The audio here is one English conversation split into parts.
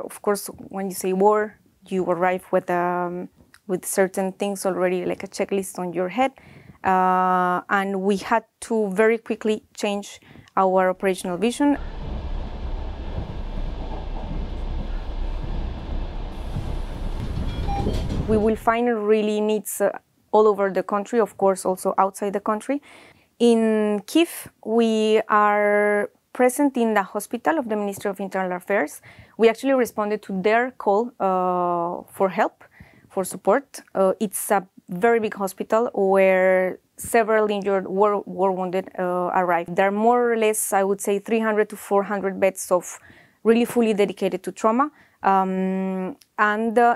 Of course, when you say war, you arrive with certain things already, like a checklist on your head. And we had to very quickly change our operational vision. We will find really needs all over the country, of course, also outside the country. In Kyiv, we are present in the hospital of the Ministry of Internal Affairs. We actually responded to their call for help, for support. It's a very big hospital where several injured war wounded arrived. There are more or less, I would say, 300 to 400 beds of really fully dedicated to trauma. And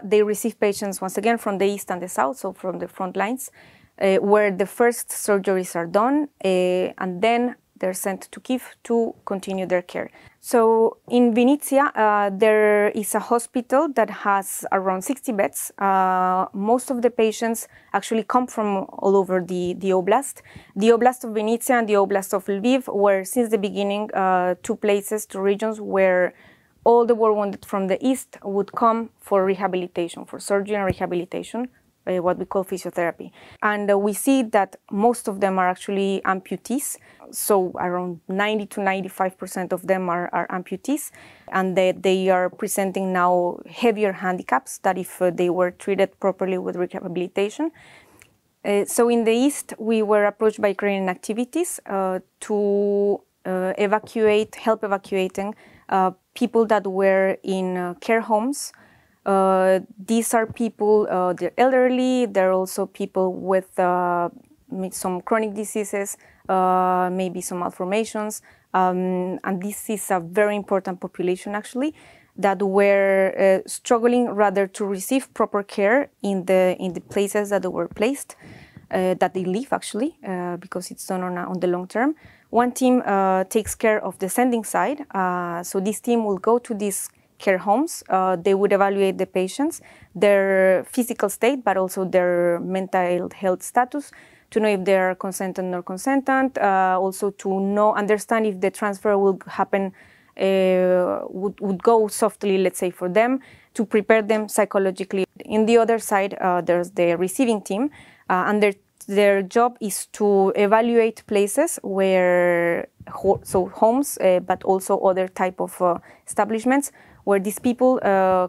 they receive patients, once again, from the east and the south, so from the front lines, where the first surgeries are done, and then they're sent to Kyiv to continue their care. So in Vinnytsia, there is a hospital that has around 60 beds. Most of the patients actually come from all over the oblast. The oblast of Vinnytsia and the oblast of Lviv were, since the beginning, two regions where all the war wounded from the east would come for rehabilitation, for surgery and rehabilitation, what we call physiotherapy. And we see that most of them are actually amputees. So around 90 to 95% of them are amputees. And they are presenting now heavier handicaps that if they were treated properly with rehabilitation. So in the east, we were approached by Ukrainian activities to help evacuating people that were in care homes. These are people, they're elderly, they're also people with some chronic diseases, maybe some malformations, and this is a very important population actually that were struggling rather to receive proper care in the places that they were placed, that they live actually, because it's done on the long term. One team takes care of the sending side, so this team will go to these care homes. They would evaluate the patients, their physical state, but also their mental health status, to know if they are consentant or consentant, also to understand if the transfer will happen, would go softly, let's say, for them, to prepare them psychologically. In the other side, there's the receiving team, and their job is to evaluate places where, so homes, but also other type of establishments, where these people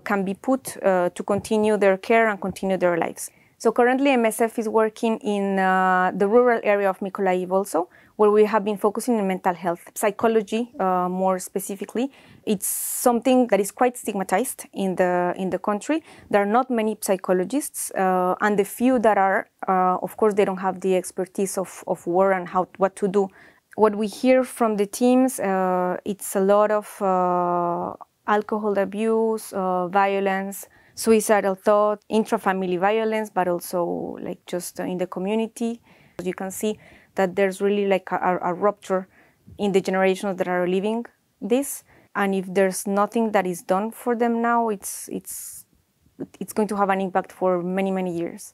can be put to continue their care and continue their lives. So currently MSF is working in the rural area of Mykolaiv also, where we have been focusing on mental health. Psychology, more specifically, it's something that is quite stigmatized in the country. There are not many psychologists, and the few that are, of course, they don't have the expertise of war and what to do. What we hear from the teams, it's a lot of alcohol abuse, violence, suicidal thought, intra-family violence, but also like just in the community. You can see that there's really like a rupture in the generations that are living this. And if there's nothing that is done for them now, it's going to have an impact for many, many years.